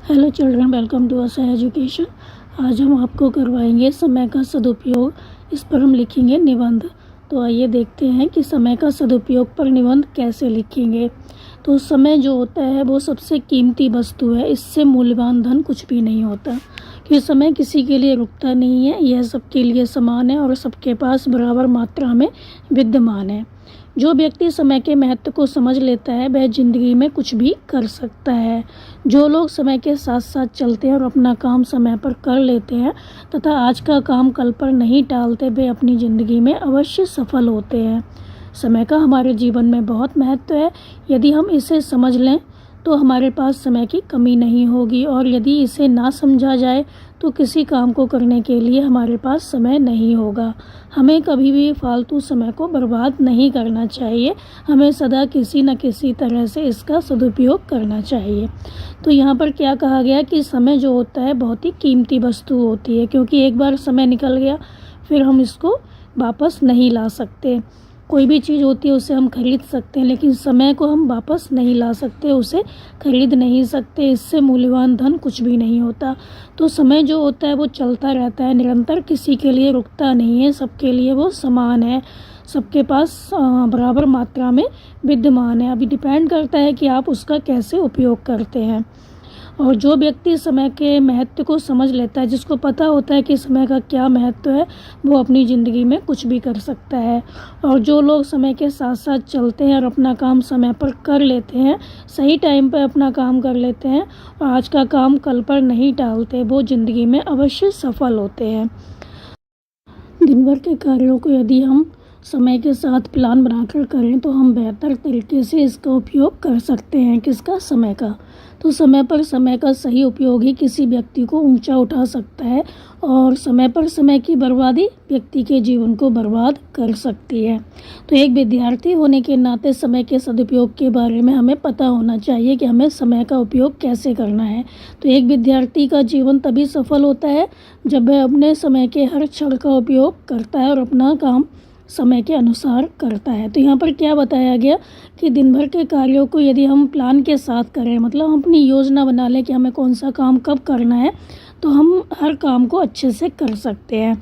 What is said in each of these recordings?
Hello children, welcome to us education. आज हम आपको करवाएंगे समय का सदुपयोग। इस पर हम लिखेंगे निबंध। तो आइए देखते हैं कि समय का सदुपयोग पर निबंध कैसे लिखेंगे। तो समय जो होता है वो सबसे कीमती वस्तु है। इससे मूल्यवान धन कुछ भी नहीं होता, कि समय किसी के लिए रुकता नहीं है। यह सबके लिए समान है और सबके पास बराबर मात्रा में विद्यमान है। जो व्यक्ति समय के महत्व को समझ लेता है वह जिंदगी में कुछ भी कर सकता है। जो लोग समय के साथ साथ चलते हैं और अपना काम समय पर कर लेते हैं तथा आज का काम कल पर नहीं टालते, वे अपनी ज़िंदगी में अवश्य सफल होते हैं। समय का हमारे जीवन में बहुत महत्व है। यदि हम इसे समझ लें तो हमारे पास समय की कमी नहीं होगी, और यदि इसे ना समझा जाए तो किसी काम को करने के लिए हमारे पास समय नहीं होगा। हमें कभी भी फालतू समय को बर्बाद नहीं करना चाहिए। हमें सदा किसी न किसी तरह से इसका सदुपयोग करना चाहिए। तो यहाँ पर क्या कहा गया कि समय जो होता है बहुत ही कीमती वस्तु होती है, क्योंकि एक बार समय निकल गया फिर हम इसको वापस नहीं ला सकते। कोई भी चीज़ होती है उसे हम खरीद सकते हैं, लेकिन समय को हम वापस नहीं ला सकते, उसे खरीद नहीं सकते। इससे मूल्यवान धन कुछ भी नहीं होता। तो समय जो होता है वो चलता रहता है निरंतर, किसी के लिए रुकता नहीं है, सबके लिए वो समान है, सबके पास बराबर मात्रा में विद्यमान है। अभी डिपेंड करता है कि आप उसका कैसे उपयोग करते हैं। और जो व्यक्ति समय के महत्व को समझ लेता है, जिसको पता होता है कि समय का क्या महत्व है, वो अपनी ज़िंदगी में कुछ भी कर सकता है। और जो लोग समय के साथ साथ चलते हैं और अपना काम समय पर कर लेते हैं, सही टाइम पर अपना काम कर लेते हैं और आज का काम कल पर नहीं टालते, वो ज़िंदगी में अवश्य सफल होते हैं। दिन भर के कार्यों को यदि हम समय के साथ प्लान बनाकर करें तो हम बेहतर तरीके से इसका उपयोग कर सकते हैं। किसका? समय का। तो समय पर समय का सही उपयोग ही किसी व्यक्ति को ऊंचा उठा सकता है, और समय पर समय की बर्बादी व्यक्ति के जीवन को बर्बाद कर सकती है। तो एक विद्यार्थी होने के नाते समय के सदुपयोग के बारे में हमें पता होना चाहिए कि हमें समय का उपयोग कैसे करना है। तो एक विद्यार्थी का जीवन तभी सफल होता है जब वह अपने समय के हर क्षण का उपयोग करता है और अपना काम समय के अनुसार करता है। तो यहाँ पर क्या बताया गया कि दिन भर के कार्यों को यदि हम प्लान के साथ करें, मतलब हम अपनी योजना बना लें कि हमें कौन सा काम कब करना है, तो हम हर काम को अच्छे से कर सकते हैं।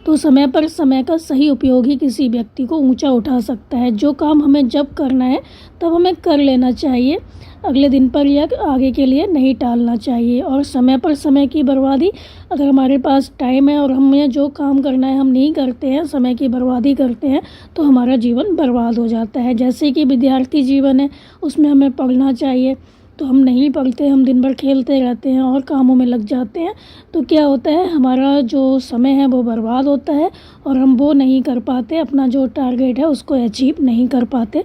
तो समय पर समय का सही उपयोग ही किसी व्यक्ति को ऊंचा उठा सकता है। जो काम हमें जब करना है तब हमें कर लेना चाहिए, अगले दिन पर या आगे के लिए नहीं टालना चाहिए। और समय पर समय की बर्बादी, अगर हमारे पास टाइम है और हमें जो काम करना है हम नहीं करते हैं, समय की बर्बादी करते हैं, तो हमारा जीवन बर्बाद हो जाता है। जैसे कि विद्यार्थी जीवन है, उसमें हमें पढ़ना चाहिए तो हम नहीं पढ़ते, हम दिन भर खेलते रहते हैं और कामों में लग जाते हैं। तो क्या होता है, हमारा जो समय है वो बर्बाद होता है और हम वो नहीं कर पाते, अपना जो टारगेट है उसको अचीव नहीं कर पाते।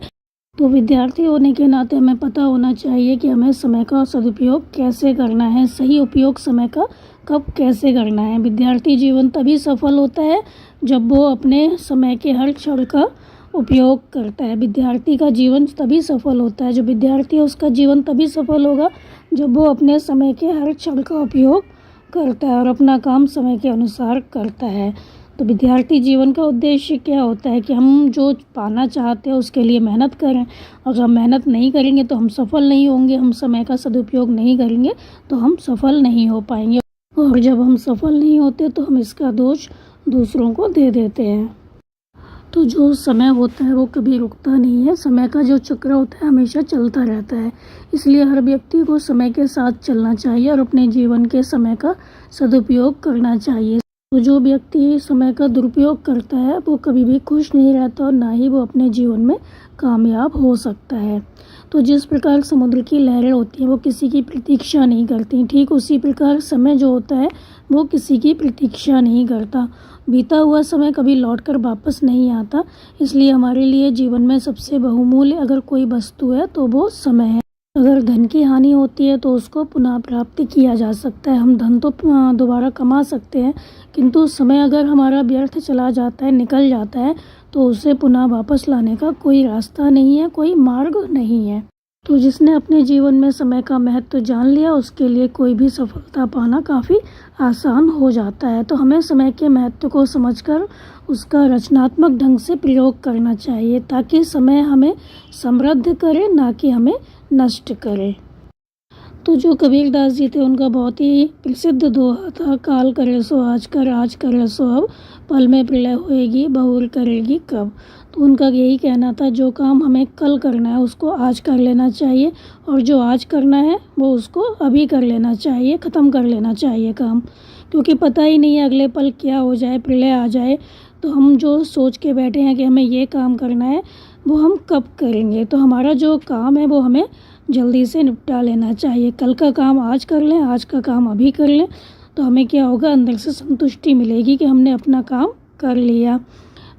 तो विद्यार्थी होने के नाते हमें पता होना चाहिए कि हमें समय का सदुपयोग कैसे करना है, सही उपयोग समय का कब कैसे करना है। विद्यार्थी जीवन तभी सफल होता है जब वो अपने समय के हर क्षण का उपयोग करता है। विद्यार्थी का जीवन तभी सफल होता है, जो विद्यार्थी है उसका जीवन तभी सफल होगा जब वो अपने समय के हर क्षण का उपयोग करता है और अपना काम समय के अनुसार करता है। तो विद्यार्थी जीवन का उद्देश्य क्या होता है कि हम जो पाना चाहते हैं उसके लिए मेहनत करें। अगर हम मेहनत नहीं करेंगे तो हम सफल नहीं होंगे, हम समय का सदुपयोग नहीं करेंगे तो हम सफल नहीं हो पाएंगे, और जब हम सफल नहीं होते तो हम इसका दोष दूसरों को दे देते हैं। तो जो समय होता है वो कभी रुकता नहीं है, समय का जो चक्र होता है हमेशा चलता रहता है। इसलिए हर व्यक्ति को समय के साथ चलना चाहिए और अपने जीवन के समय का सदुपयोग करना चाहिए। तो जो व्यक्ति समय का दुरुपयोग करता है वो कभी भी खुश नहीं रहता और ना ही वो अपने जीवन में कामयाब हो सकता है। तो जिस प्रकार समुद्र की लहरें होती हैं वो किसी की प्रतीक्षा नहीं करती, ठीक उसी प्रकार समय जो होता है वो किसी की प्रतीक्षा नहीं करता। बीता हुआ समय कभी लौटकर वापस नहीं आता। इसलिए हमारे लिए जीवन में सबसे बहुमूल्य अगर कोई वस्तु है तो वो समय है। अगर धन की हानि होती है तो उसको पुनः प्राप्त किया जा सकता है। हम धन तो दोबारा कमा सकते हैं, किंतु समय अगर हमारा व्यर्थ चला जाता है, निकल जाता है, तो उसे पुनः वापस लाने का कोई रास्ता नहीं है, कोई मार्ग नहीं है। तो जिसने अपने जीवन में समय का महत्व जान लिया उसके लिए कोई भी सफलता पाना काफ़ी आसान हो जाता है। तो हमें समय के महत्व को समझकर उसका रचनात्मक ढंग से प्रयोग करना चाहिए, ताकि समय हमें समृद्ध करे, ना कि हमें नष्ट करे। तो जो कबीरदास जी थे उनका बहुत ही प्रसिद्ध दोहा था, काल करे सो आज कर, आज करे सो अब, पल में प्रलय होएगी, बहुर करेगी कब। तो उनका यही कहना था, जो काम हमें कल करना है उसको आज कर लेना चाहिए, और जो आज करना है वो उसको अभी कर लेना चाहिए, ख़त्म कर लेना चाहिए काम, क्योंकि पता ही नहीं है अगले पल क्या हो जाए, प्रलय आ जाए तो हम जो सोच के बैठे हैं कि हमें ये काम करना है वो हम कब करेंगे। तो हमारा जो काम है वो हमें जल्दी से निपटा लेना चाहिए। कल का काम आज कर लें, आज का काम अभी कर लें, तो हमें क्या होगा, अंदर से संतुष्टि मिलेगी कि हमने अपना काम कर लिया।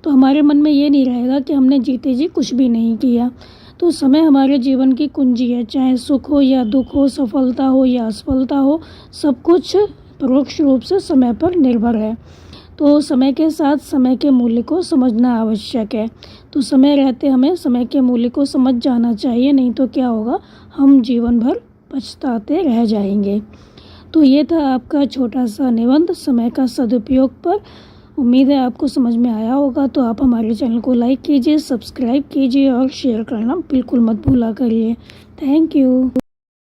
तो हमारे मन में ये नहीं रहेगा कि हमने जीते जी कुछ भी नहीं किया। तो समय हमारे जीवन की कुंजी है, चाहे सुख हो या दुख हो, सफलता हो या असफलता हो, सब कुछ परोक्ष रूप से समय पर निर्भर है। तो समय के साथ समय के मूल्य को समझना आवश्यक है। तो समय रहते हमें समय के मूल्य को समझ जाना चाहिए, नहीं तो क्या होगा, हम जीवन भर पछताते रह जाएंगे। तो ये था आपका छोटा सा निबंध समय का सदुपयोग पर। उम्मीद है आपको समझ में आया होगा। तो आप हमारे चैनल को लाइक कीजिए, सब्सक्राइब कीजिए और शेयर करना बिल्कुल मत भूला करिए। Thank you.